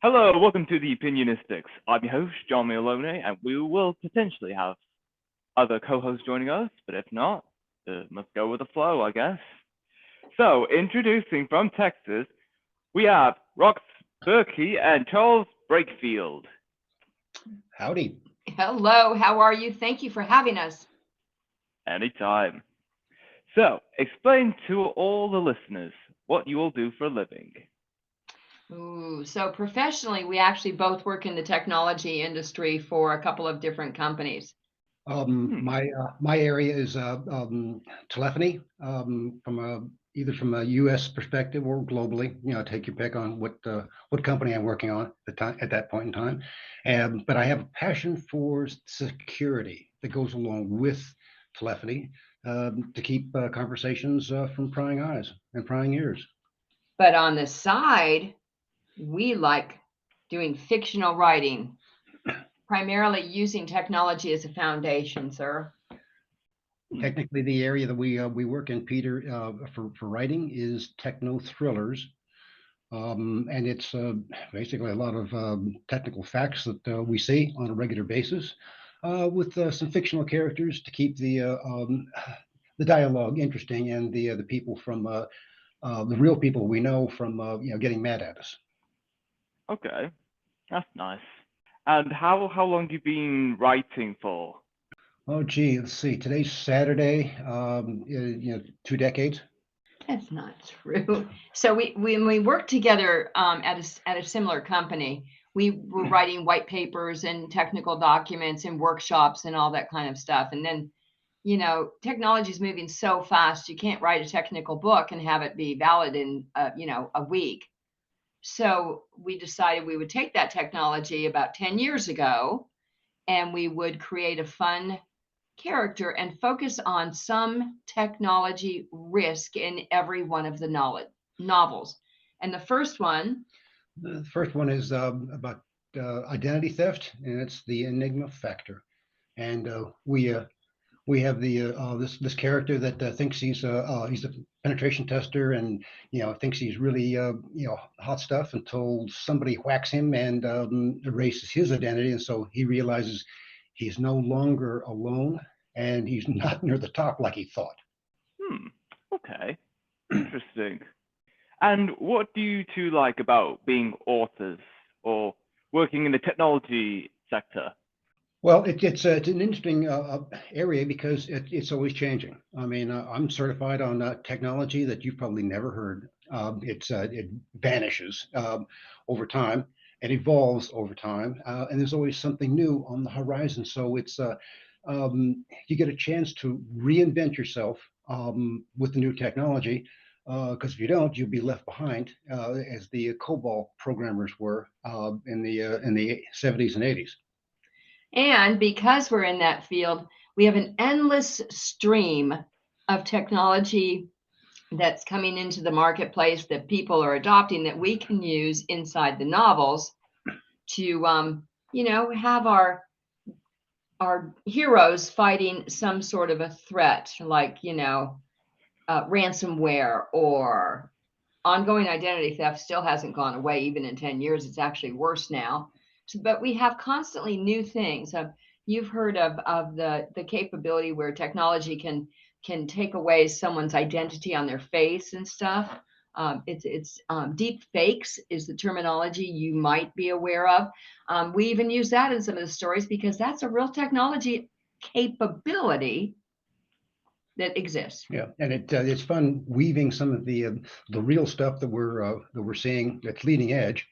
Hello, welcome to the Opinionistics. I'm your host, John Malone, and we will potentially have other co-hosts joining us, but if not, must go with the flow, I guess. So, introducing from Texas, we have Rox Berkey and Charles Brakefield. Howdy. Hello, how are you? Thank you for having us. Anytime. So, explain to all the listeners what you will do for a living. So professionally, we actually both work in the technology industry for a couple of different companies. Hmm. My area is telephony from either from a U.S. perspective or globally. Take your pick on what company I'm working on at that point in time. But I have a passion for security that goes along with telephony to keep conversations from prying eyes and prying ears. But on the side, we like doing fictional writing, primarily using technology as a foundation, sir. Technically, the area that we work in, Peter, for writing is techno thrillers. And it's basically a lot of technical facts that we see on a regular basis, with some fictional characters to keep the dialogue interesting and the people from the real people we know from getting mad at us. Okay, that's nice. And how long have you been writing for? Oh, gee, let's see. Today's Saturday. 2 decades. That's not true. So when we worked together at a similar company, we were writing white papers and technical documents and workshops and all that kind of stuff. And then, technology is moving so fast, you can't write a technical book and have it be valid in, a week. So we decided we would take that technology about 10 years ago and we would create a fun character and focus on some technology risk in every one of the novels. And the first one, The first one is about identity theft, and it's the Enigma factor. And we have this character that thinks he's a penetration tester, and thinks he's really hot stuff until somebody whacks him and erases his identity, and so he realizes he's no longer alone, and he's not near the top like he thought. Hmm. Okay. Interesting. And what do you two like about being authors or working in the technology sector? Well, it's an interesting area because it's always changing. I mean, I'm certified on technology that you've probably never heard. It vanishes over time, it evolves over time, and there's always something new on the horizon. So you get a chance to reinvent yourself with the new technology. Because if you don't, you'll be left behind, as the COBOL programmers were in the 70s and 80s. and because we're in that field, we have an endless stream of technology that's coming into the marketplace that people are adopting that we can use inside the novels to, have our heroes fighting some sort of a threat, like ransomware or ongoing identity theft still hasn't gone away even in 10 years. It's actually worse now. So, but we have constantly new things. You've heard of the capability where technology can take away someone's identity on their face and stuff. It's deep fakes is the terminology you might be aware of. We even use that in some of the stories because that's a real technology capability that exists. Yeah, and it's fun weaving some of the real stuff that we're seeing that's leading edge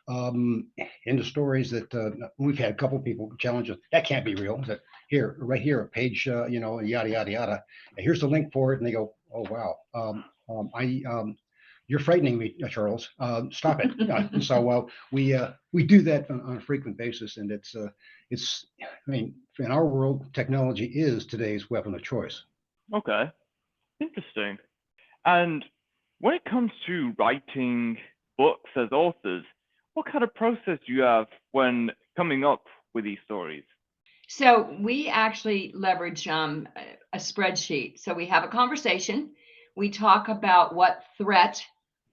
um, into stories that we've had a couple of people challenge us. That can't be real. That here, right here, a page, yada yada yada. And here's the link for it, and they go, "Oh wow, I you're frightening me, Charles. Stop it." And so we do that on a frequent basis, and it's I mean, in our world, technology is today's weapon of choice. Okay, interesting. And when it comes to writing books as authors, what kind of process do you have when coming up with these stories? So we actually leverage a spreadsheet. So we have a conversation. We talk about what threat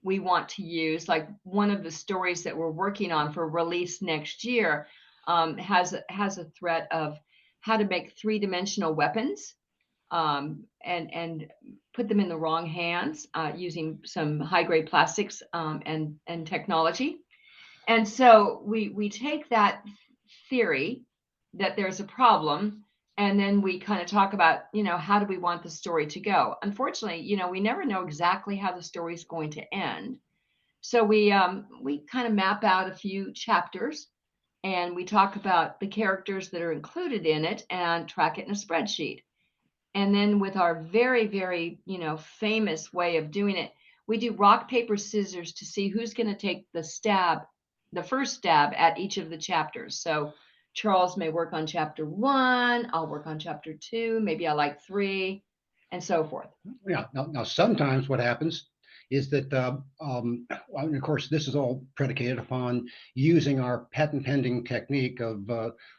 we want to use. Like one of the stories that we're working on for release next year has a threat of how to make three-dimensional weapons and put them in the wrong hands using some high-grade plastics and technology. And so we take that theory that there's a problem, and then we kind of talk about, how do we want the story to go? Unfortunately, we never know exactly how the story is going to end. So we kind of map out a few chapters, and we talk about the characters that are included in it and track it in a spreadsheet. And then with our very, very, famous way of doing it, we do rock, paper, scissors to see who's going to take the first stab at each of the chapters. So Charles may work on chapter 1, I'll work on chapter 2, maybe I like 3, and so forth. Yeah. Now sometimes what happens is that, and of course, this is all predicated upon using our patent pending technique of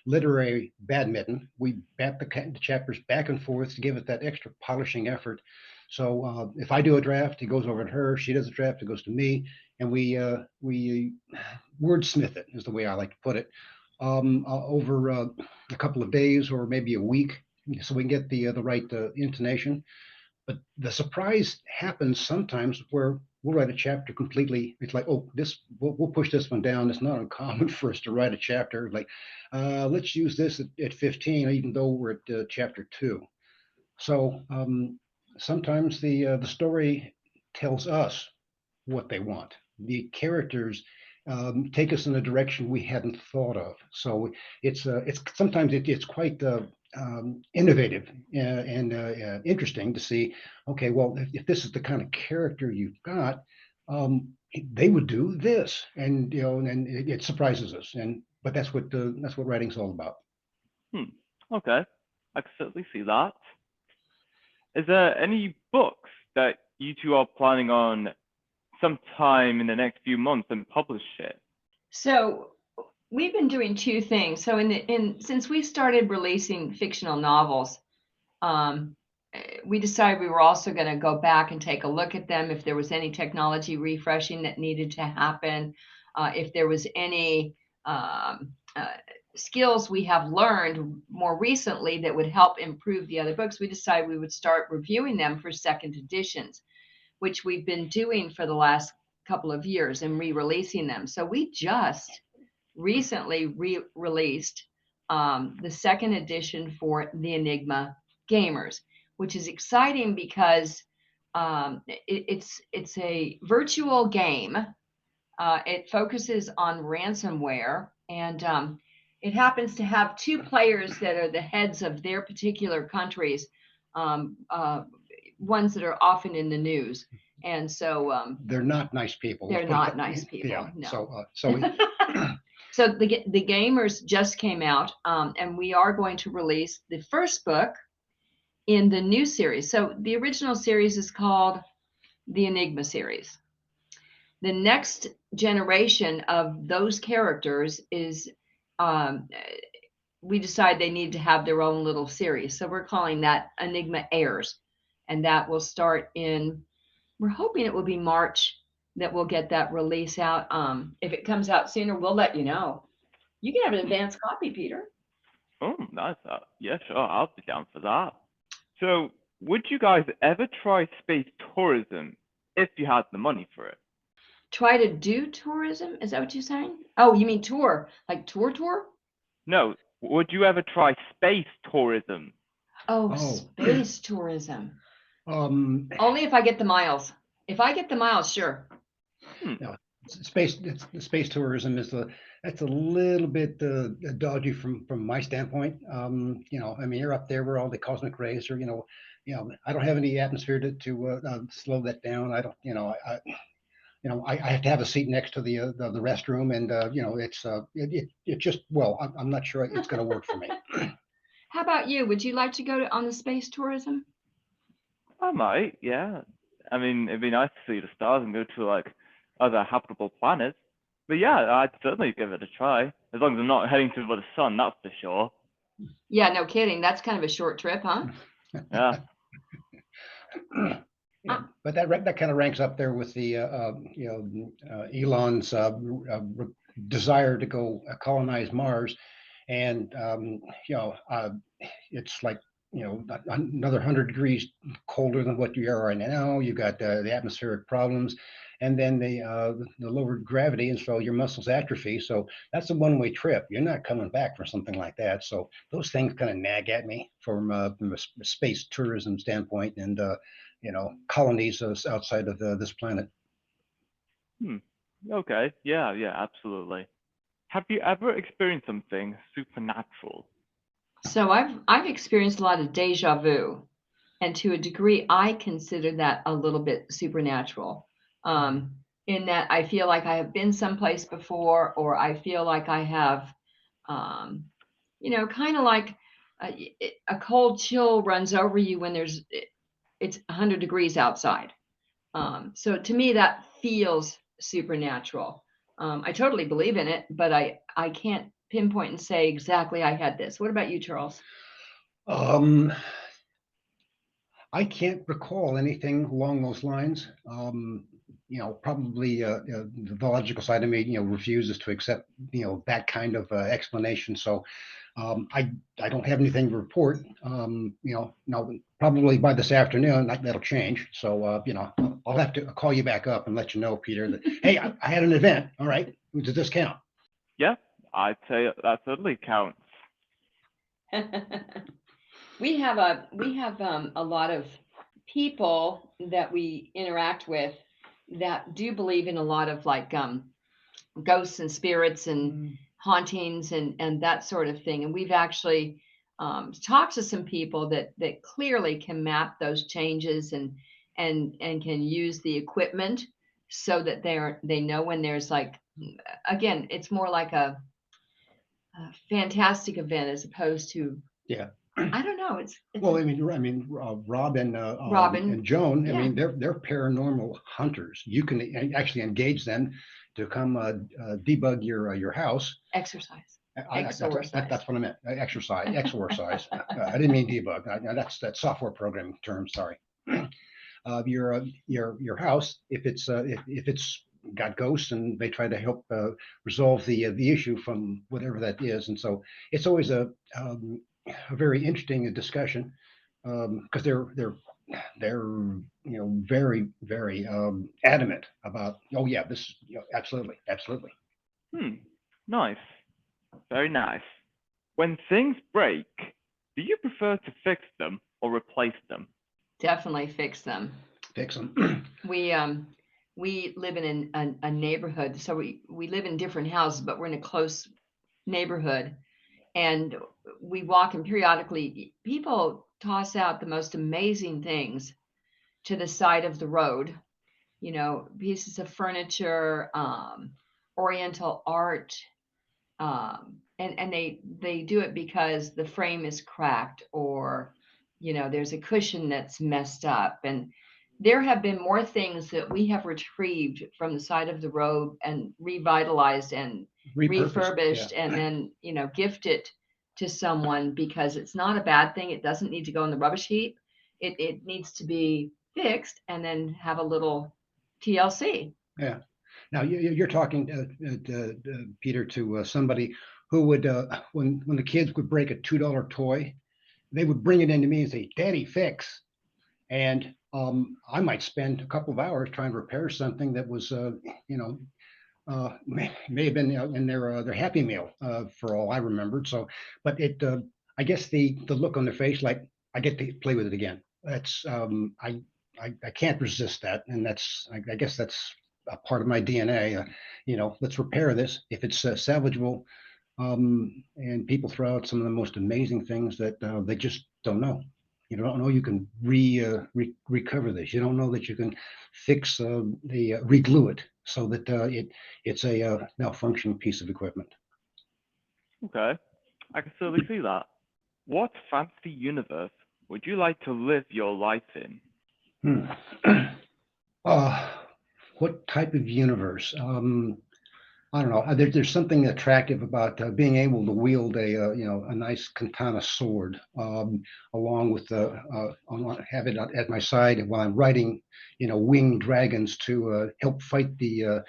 literary badminton. We bat the chapters back and forth to give it that extra polishing effort. So if I do a draft, it goes over to her. She does a draft, it goes to me, and we wordsmith it, is the way I like to put it, over a couple of days or maybe a week, so we can get the right intonation. But the surprise happens sometimes where we'll write a chapter completely. It's like, oh, we'll push this one down. It's not uncommon for us to write a chapter like, let's use this at 15, even though we're at chapter 2. So sometimes the story tells us what they want. The characters take us in a direction we hadn't thought of. So it's sometimes it's quite innovative and interesting to see. Okay, well, if this is the kind of character you've got, they would do this, and and it surprises us. But that's what writing's all about. Okay, I can certainly see that. Is there any books that you two are planning on sometime in the next few months and publish it? So we've been doing two things. So since we started releasing fictional novels, we decided we were also going to go back and take a look at them if there was any technology refreshing that needed to happen, if there was any skills we have learned more recently that would help improve the other books. We decided we would start reviewing them for second editions, which we've been doing for the last couple of years and re-releasing them. So we just recently re-released the second edition for the Enigma Gamers, which is exciting because it's a virtual game. It focuses on ransomware, and it happens to have two players that are the heads of their particular countries, ones that are often in the news. And so they're not nice people. They're not nice people. Yeah. No. So so the Gamers just came out, and we are going to release the first book in the new series. So the original series is called the Enigma series. The next generation of those characters is, we decide they need to have their own little series. So we're calling that Enigma Heirs. And that will start we're hoping it will be March that we'll get that release out. If it comes out sooner, we'll let you know. You can have an advanced copy, Peter. Oh, nice. Yeah, sure. I'll be down for that. So, would you guys ever try space tourism if you had the money for it? Try to do tourism? Is that what you're saying? Oh, you mean tour? Like tour? No. Would you ever try space tourism? Oh, space tourism. Only if I get the miles. If I get the miles, sure. No, space tourism that's a little bit dodgy from my standpoint. I mean, you're up there where all the cosmic rays are. I don't have any atmosphere to slow that down. I don't. I have to have a seat next to the restroom, and it just, well, I'm not sure it's going to work for me. How about you? Would you like to go on the space tourism? I might, yeah. I mean, it'd be nice to see the stars and go to like other habitable planets. But yeah, I'd certainly give it a try. As long as I'm not heading to the sun, that's for sure. Yeah, no kidding. That's kind of a short trip, huh? Yeah. Yeah, but that kind of ranks up there with the Elon's desire to go colonize Mars, and it's like another 100 degrees colder than what you are right now. You got the atmospheric problems, and then the lowered gravity, and so your muscles atrophy. So that's a one-way trip. You're not coming back for something like that. So those things kind of nag at me from a space tourism standpoint, and colonies outside of this planet. Hmm. Okay. Yeah, yeah, absolutely. Have you ever experienced something supernatural? So I've experienced a lot of deja vu, and to a degree, I consider that a little bit supernatural. In that I feel like I have been someplace before, or I feel like I have, kind of like a cold chill runs over you when it's 100 degrees outside. So to me, that feels supernatural. I totally believe in it, but I can't pinpoint and say exactly I had this. What about you, Charles? Um, I can't recall anything along those lines. Probably the logical side of me, refuses to accept, that kind of explanation. So I don't have anything to report. Now probably by this afternoon that'll change. So I'll have to call you back up and let you know, Peter, that hey, I had an event. All right, does this count? Yeah, I'd say that certainly counts. We have a lot of people that we interact with that do believe in a lot of like ghosts and spirits and hauntings and that sort of thing. And we've actually talked to some people that clearly can map those changes and can use the equipment so that they know when there's like, again, it's more like a fantastic event as opposed to, Yeah. I don't know. It's Well, I mean, Rob and Robin. and Joan. I Yeah. mean, they're paranormal hunters. You can actually engage them to come debug your house. Exercise. That's Exorcise. what I meant. Exercise, exorcise. I didn't mean debug. That's software programming term. Sorry. Your house, if it's got ghosts, and they try to help resolve the issue from whatever that is. And so it's always a very interesting discussion, because they're very, very adamant about, oh yeah, this, absolutely. Nice. Very nice. When things break, do you prefer to fix them or replace them? Definitely fix them. Fix them. We live in a neighborhood, so we live in different houses, but we're in a close neighborhood, and we walk, and periodically people toss out the most amazing things to the side of the road. Pieces of furniture, oriental art, and they do it because the frame is cracked, or there's a cushion that's messed up. And there have been more things that we have retrieved from the side of the road and revitalized and refurbished, Yeah. and then gifted to someone, because it's not a bad thing. It doesn't need to go in the rubbish heap. It needs to be fixed and then have a little TLC. Yeah. Now you're talking, Peter, to somebody who would, when the kids would break a $2 toy, they would bring it into me and say, "Daddy, fix." And I might spend a couple of hours trying to repair something that was, may have been in their Happy Meal, for all I remembered. So, but I guess the look on their face, like I get to play with it again. That's I can't resist that, and I guess that's a part of my DNA. Let's repair this if it's salvageable. And people throw out some of the most amazing things that they just don't know. You don't know you can recover this. You don't know that you can fix reglue it so that it's a malfunctioning piece of equipment. Okay, I can certainly see that. What fantasy universe would you like to live your life in? Uh, what type of universe? I don't know. There's something attractive about being able to wield a nice katana sword, along with have it at my side while I'm riding, winged dragons to help fight the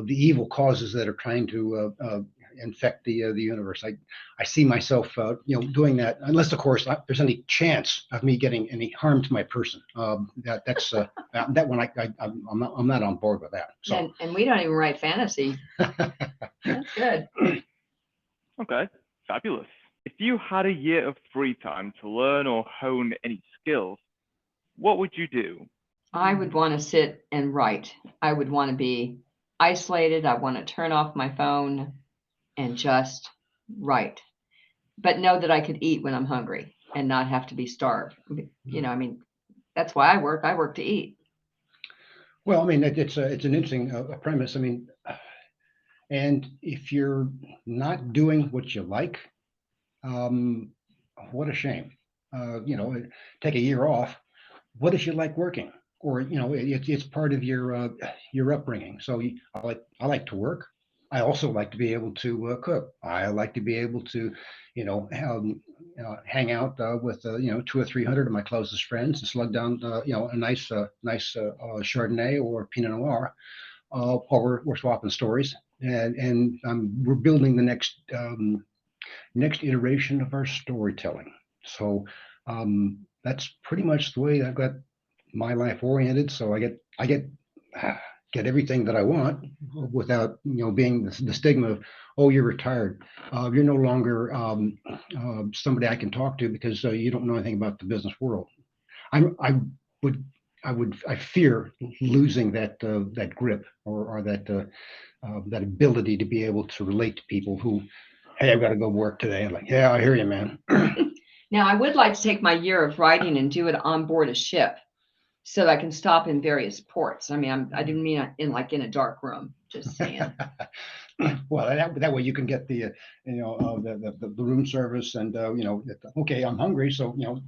evil causes that are trying to infect the universe. I see myself doing that, unless of course there's any chance of me getting any harm to my person. That's that one I'm not on board with that. So. And we don't even write fantasy. That's good. Okay, fabulous. If you had a year of free time to learn or hone any skills, what would you do? I would want to sit and write. I would want to be isolated. I want to turn off my phone and just write, but know that I could eat when I'm hungry and not have to be starved. I mean, that's why I work. I work to eat. Well, I mean, it's an interesting premise. I mean, and if you're not doing what you like, um, what a shame. Take a year off. What if you like working? Or it's part of your upbringing. So I like to work. I also like to be able to cook. I like to be able to, hang out with 200 or 300 of my closest friends and slug down a nice Chardonnay or Pinot Noir while we're swapping stories, and we're building the next iteration of our storytelling. So that's pretty much the way I've got my life oriented. So I get everything that I want without being the stigma of, oh, you're retired, you're no longer somebody I can talk to because you don't know anything about the business world. I would I fear losing that grip or that ability to be able to relate to people who, hey, I've got to go work today. I'm like, yeah, I hear you, man. Now, I would like to take my year of writing and do it on board a ship so that I can stop in various ports. I mean, I didn't mean in a dark room, just saying. Well, that way you can get the room service and okay, I'm hungry, so go to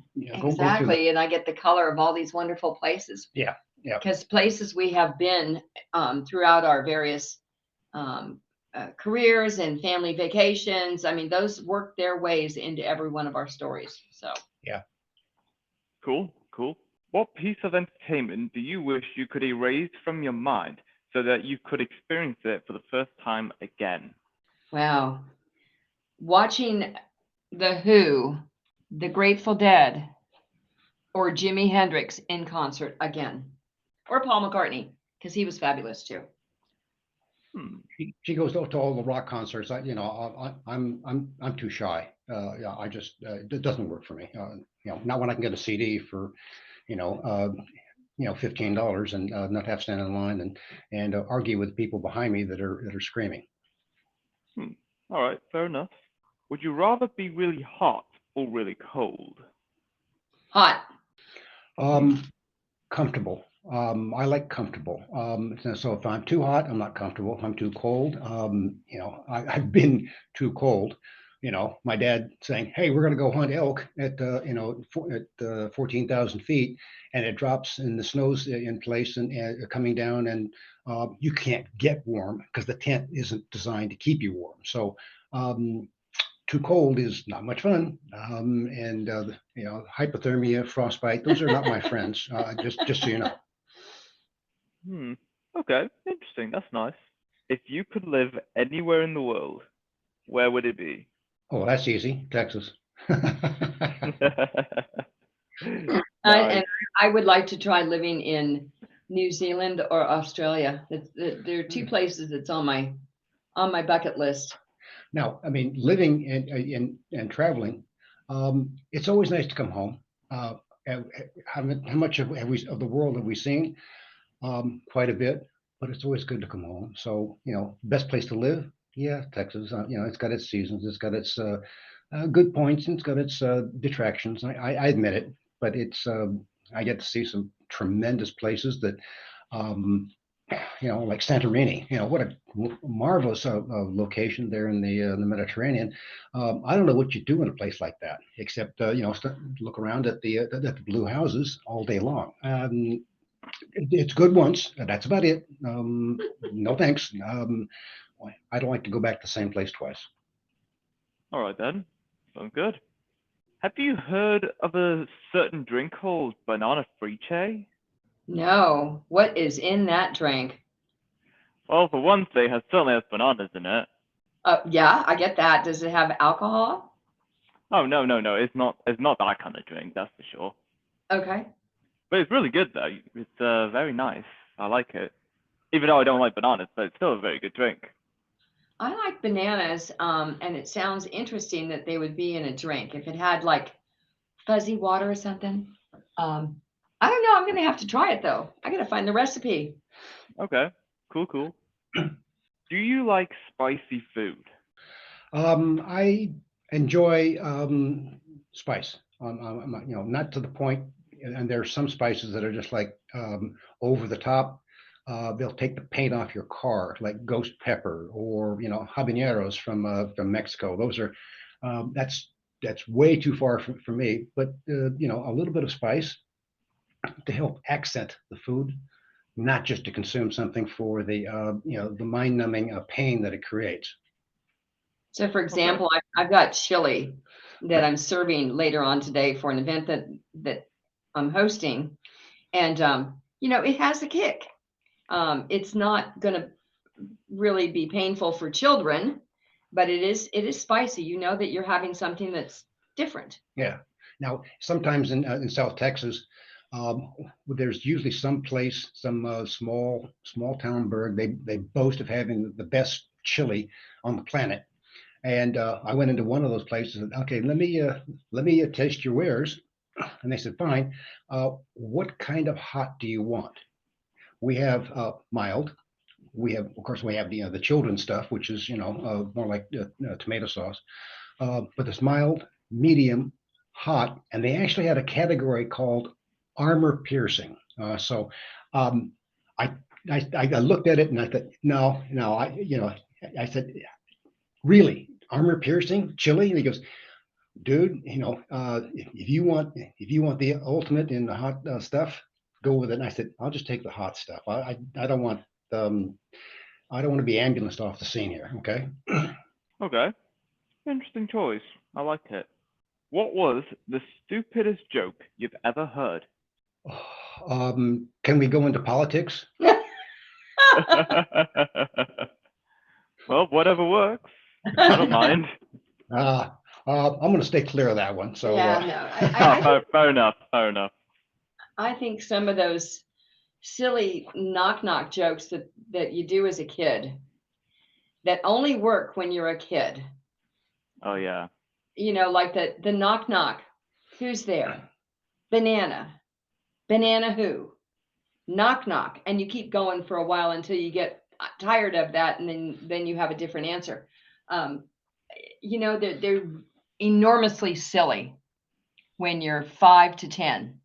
Exactly. And I get the color of all these wonderful places. Yeah. Because places we have been throughout our various careers and family vacations. I mean, those work their ways into every one of our stories. So Yeah. Cool. What piece of entertainment do you wish you could erase from your mind so that you could experience it for the first time again? wow. Watching The Who, The Grateful Dead, or Jimi Hendrix in concert again. Or Paul McCartney, because he was fabulous too. She goes to all the rock concerts. I'm too shy. I just it doesn't work for me. Not when I can get a CD for $15 and not have to stand in line and argue with people behind me that are screaming. All right, fair enough. Would you rather be really hot or really cold? Hot. Comfortable. I like comfortable. So if I'm too hot, I'm not comfortable. If I'm too cold, I've been too cold. My dad saying, "Hey, we're going to go hunt elk at 14,000 feet," and it drops and the snow's in place and coming down, and you can't get warm because the tent isn't designed to keep you warm. So too cold is not much fun, and hypothermia, frostbite, those are not my friends. Just so you know. Okay, interesting. That's nice. If you could live anywhere in the world, where would it be? Oh, that's easy. Texas. And I would like to try living in New Zealand or Australia. There are two places that's on my bucket list. Now, I mean, living and traveling, it's always nice to come home. How much of the world have we seen? Quite a bit, but it's always good to come home. So, best place to live, yeah, Texas. It's got its seasons, it's got its good points, and it's got its detractions. I admit it, but it's I get to see some tremendous places that like Santorini. What a marvelous location there in the Mediterranean. I don't know what you do in a place like that, except look around at the blue houses all day long. It's good once. That's about it. No thanks. I don't like to go back to the same place twice. All right then. Sounds good. Have you heard of a certain drink called banana friche? No, what is in that drink? Well, for one thing, it certainly has bananas in it. Yeah, I get that. Does it have alcohol? Oh no, no, no, it's not. It's not that kind of drink, that's for sure. Okay. But it's really good though. It's very nice. I like it. Even though I don't like bananas, but it's still a very good drink. I like bananas, and it sounds interesting that they would be in a drink. If it had like fuzzy water or something. I don't know. I'm gonna have to try it though. I gotta find the recipe. Okay, cool, cool. Do you like spicy food? I enjoy spice. Not to the point, and there are some spices that are just like over the top. They'll take the paint off your car, like ghost pepper or habaneros from Mexico. Those are that's way too far for me. But a little bit of spice to help accent the food, not just to consume something for the mind-numbing pain that it creates. So, for Okay. example, I've got chili that I'm serving later on today for an event that I'm hosting, and it has a kick. It's not gonna really be painful for children, but it is spicy. You know that you're having something that's different. Yeah. Now, sometimes in South Texas, there's usually some place, some small town burg. They boast of having the best chili on the planet. And I went into one of those places and okay, let me taste your wares. And they said, fine. What kind of hot do you want? We have mild. Of course, we have the children's stuff, which is more like tomato sauce. But it's mild, medium, hot, and they actually had a category called armor piercing. So um, I, I looked at it and I thought, no, I said, really, armor piercing chili? And he goes, dude, if you want the ultimate in the hot stuff, go with it. And I said, I'll just take the hot stuff. I don't want I don't want to be ambulanced off the scene here. Okay. Okay, interesting choice. I like it. What was the stupidest joke you've ever heard? Can we go into politics? Well, whatever works. I don't mind. Uh, I'm going to stay clear of that one. So Yeah, no. Fair enough. Fair enough. I think some of those silly knock jokes that you do as a kid that only work when you're a kid. Oh yeah. Like the knock, who's there? Banana. Banana who? Knock. And you keep going for a while until you get tired of that, and then you have a different answer. They're enormously silly when you're 5 to 10.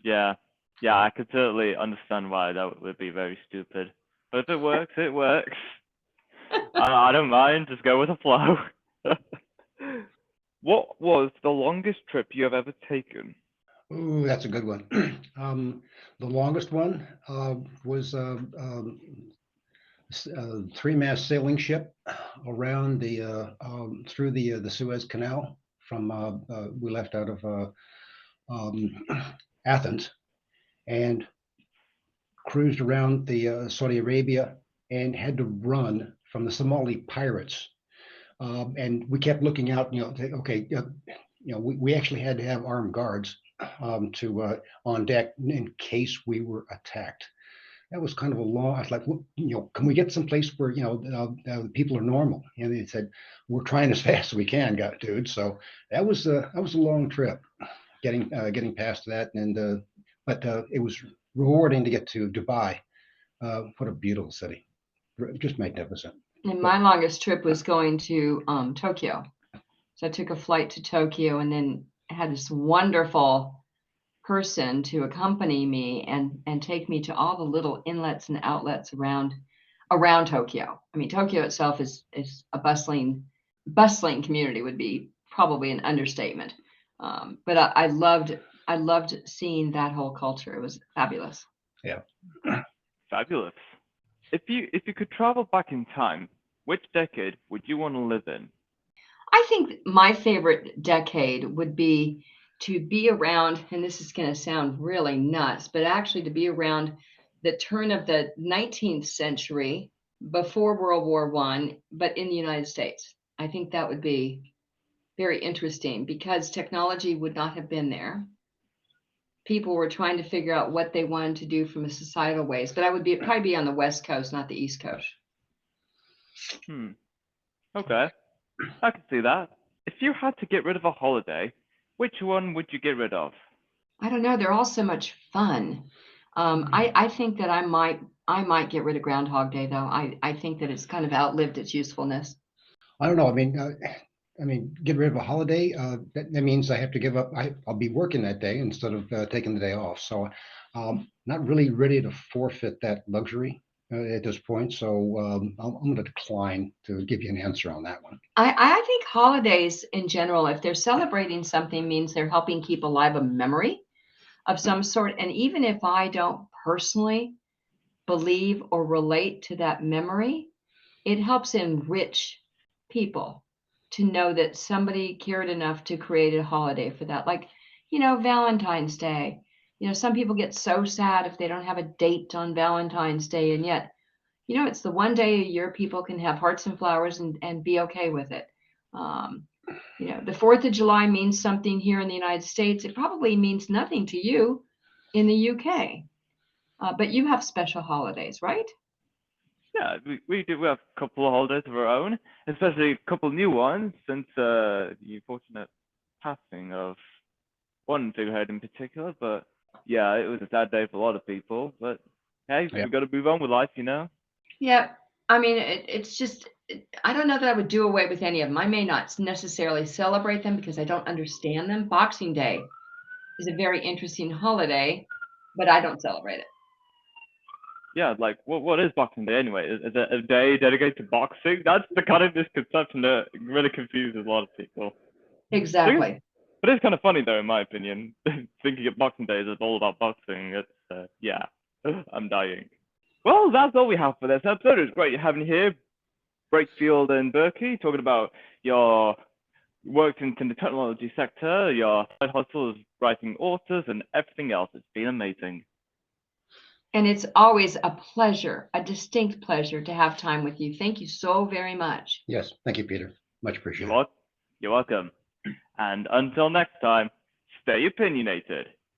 Yeah. Yeah, I could totally understand why that would be very stupid. But if it works, it works. I don't mind. Just go with the flow. What was the longest trip you have ever taken? ooh, that's a good one. The longest one was three-mast sailing ship around through the Suez Canal from we left out of um, Athens and cruised around the Saudi Arabia and had to run from the Somali pirates. And we kept looking out, okay, we actually had to have armed guards to on deck in case we were attacked. That was kind of a long. I was like, can we get someplace where the people are normal? And they said, we're trying as fast as we can, dude. So that was a long trip, getting past that, and but it was rewarding to get to Dubai. What a beautiful city, just magnificent. And my longest trip was going to Tokyo. So I took a flight to Tokyo and then had this wonderful person to accompany me and take me to all the little inlets and outlets around Tokyo. I mean, Tokyo itself is a bustling community would be probably an understatement. But I loved seeing that whole culture. It was fabulous. Yeah. Fabulous. If you could travel back in time, which decade would you want to live in? I think my favorite decade would be to be around, and this is going to sound really nuts, but actually to be around the turn of the 19th century, before World War I, but in the United States. I think that would be very interesting because technology would not have been there. People were trying to figure out what they wanted to do from a societal ways, but I would probably be on the West Coast, not the East Coast. Okay, I can see that. If you had to get rid of a holiday, which one would you get rid of? I don't know. They're all so much fun. I think that I might get rid of Groundhog Day though. I think that it's kind of outlived its usefulness. I don't know. I mean, get rid of a holiday. That means I have to give up. I'll be working that day instead of taking the day off. So, not really ready to forfeit that luxury at this point. So, I'm going to decline to give you an answer on that one. I think holidays in general, if they're celebrating something, means they're helping keep alive a memory of some sort. And even if I don't personally believe or relate to that memory, it helps enrich people to know that somebody cared enough to create a holiday for that. Like, Valentine's Day. Some people get so sad if they don't have a date on Valentine's Day. And yet, it's the one day a year people can have hearts and flowers and be okay with it. The 4th of July means something here in the United States. It probably means nothing to you in the UK. But you have special holidays, right? Yeah, we do. We have a couple of holidays of our own, especially a couple new ones since the unfortunate passing of one figurehead in particular. But yeah, it was a sad day for a lot of people. But hey, Yeah. we got to move on with life, you know. Yeah. I mean, it's just, I don't know that I would do away with any of them. I may not necessarily celebrate them because I don't understand them. Boxing Day is a very interesting holiday, but I don't celebrate it. Yeah, like what is Boxing Day anyway? Is it a day dedicated to boxing? That's the kind of misconception that really confuses a lot of people. Exactly. But it's kind of funny though, in my opinion. Thinking of Boxing Day is all about boxing. It's yeah, I'm dying. Well, that's all we have for this episode. It was great having you here, Brakefield and Berkey, talking about your work in the technology sector, your side hustles, writing authors, and everything else. It's been amazing. And it's always a pleasure, a distinct pleasure to have time with you. Thank you so very much. Yes. Thank you, Peter. Much appreciated. You're welcome. And until next time, stay opinionated.